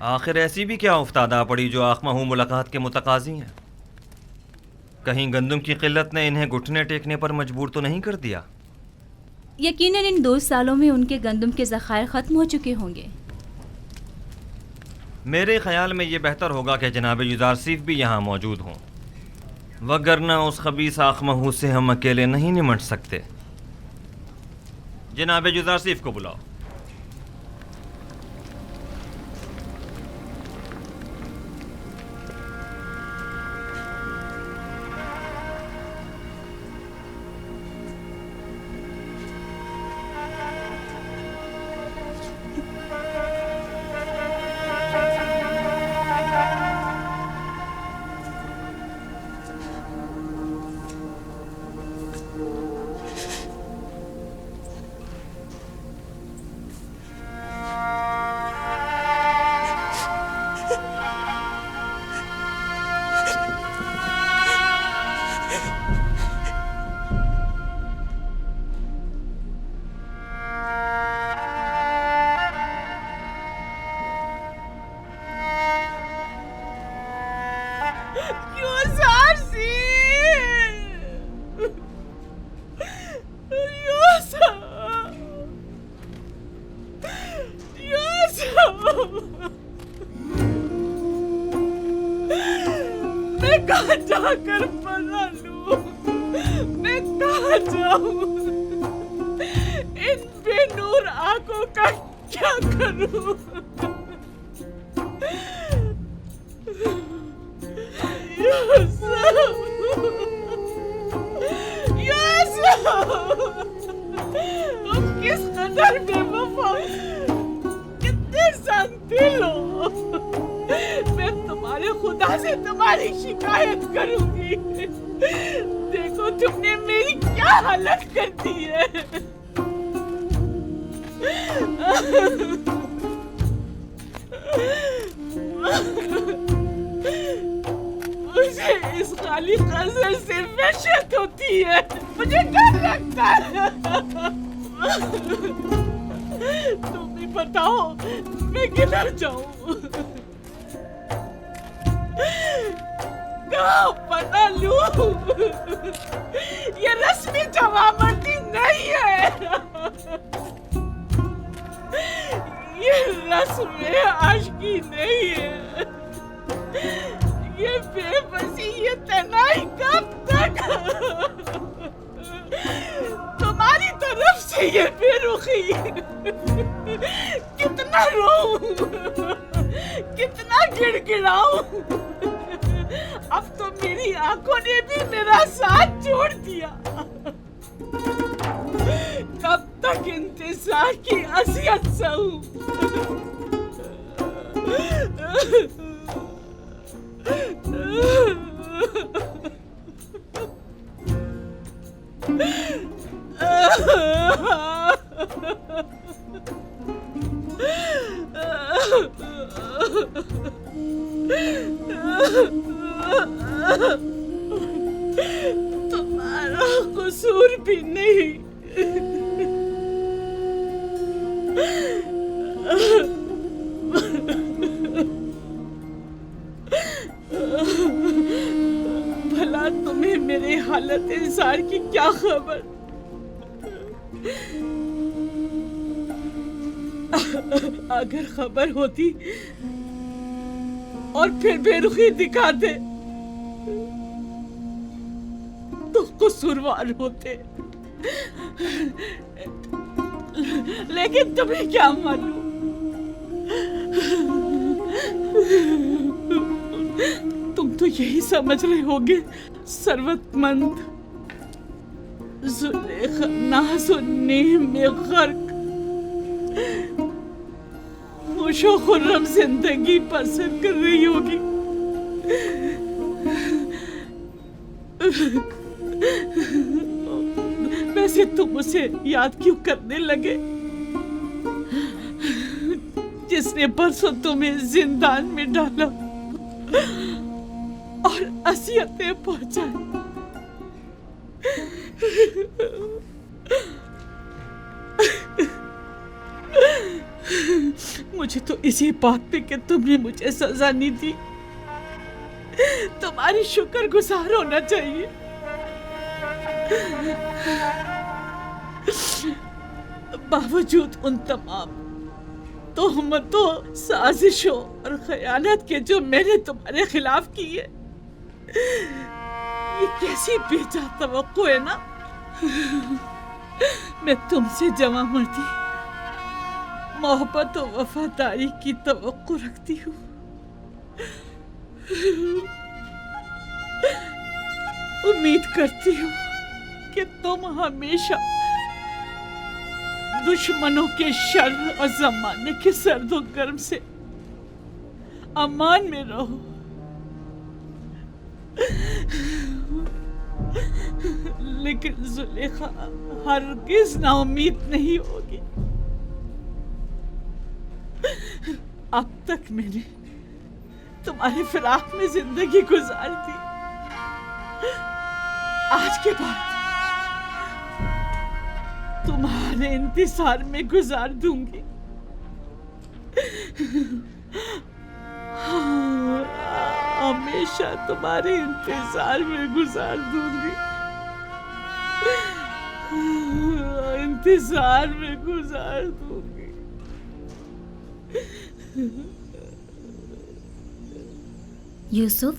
आखिर ऐसी भी क्या उफ्तादा पड़ी जो आखमाहू मुलाकात के मुतकाजी हैं? कहीं गंदम की किल्लत ने इन्हें घुटने टेकने पर मजबूर तो नहीं कर दिया? यकीनन इन 2 सालों में उनके गंदम के ज़खायर ख़त्म हो चुके होंगे। मेरे ख्याल में ये बेहतर होगा कि जनाब यूसुफ भी यहाँ मौजूद हों, वगरना उस खबीस आखमाहू से हम अकेले नहीं निमट सकते। जनाब यूसुफ को बुलाओ। मैं कहाँ जाकर पना लूं? मैं कहाँ जाऊं? इन बेनूर आंखों का क्या करूं? तुम किस कदर बेवफा, कितने संगदिल हो। मैं तुम्हारे खुदा से तुम्हारी शिकायत करूंगी। देखो तुमने मेरी क्या हालत कर दी है। मुझे इस खाली कज़र से वहशत होती है, मुझे डर लगता है। तुम भी बताओ मैं किधर जाऊं? कहाँ पता लूं? ये रस्मी जवाबंदी नहीं है। ये रस्म आशिकी नहीं है। ये बेबसी, ये तन्हाई कब तक? तुम्हारी तरफ से ये बेरुखी, कितना रोऊं, कितना गिड़गिड़ाऊं। अब तो मेरी आंखों ने भी मेरा साथ छोड़ दिया। कब तक इंतजार की असियत सहूं? तुम्हारा कसूर भी नहीं। भला तुम्हें मेरे हालत इंसान की क्या खबर? अगर खबर होती और फिर बेरुखी दिखाते तो कसूरवार होते, लेकिन तुम्हें क्या मालूम? तुम तो यही समझ रहे होगे सरवतमंद ज़ुलेखा नाज़ो नेम में गर्क, खुशो खुर्रम जिंदगी पसंद कर रही होगी। वैसे तुम उसे याद क्यों करने लगे जिसने परसों तुम्हें जिंदान में डाला और असियतें पहुंचाई? मुझे तो इसी बात पे कि तुमने मुझे सजा नहीं दी तुम्हारी शुक्रगुजार होना चाहिए। बावजूद उन तमाम तोहमतों, साजिशों और खयानत के जो मैंने तुम्हारे खिलाफ की है, ये कैसी बेजा तवक्को है ना। मैं तुमसे जमा मर्दी, मोहब्बत और वफादारी की तवक्को रखती हूँ। उम्मीद करती हूँ कि तुम हमेशा दुश्मनों के शर और जमाने के सर्द और गर्म से अमान में रहो। लेकिन जुलेखा हरगिज नाउम्मीद नहीं होगी। अब तक मैंने तुम्हारे फिराक में जिंदगी गुजारी थी, आज के बाद तुम्हारे इंतजार में गुजार दूंगी। हमेशा तुम्हारे इंतजार में गुजार दूंगी, इंतजार में गुजार दूंगी। यूसुफ,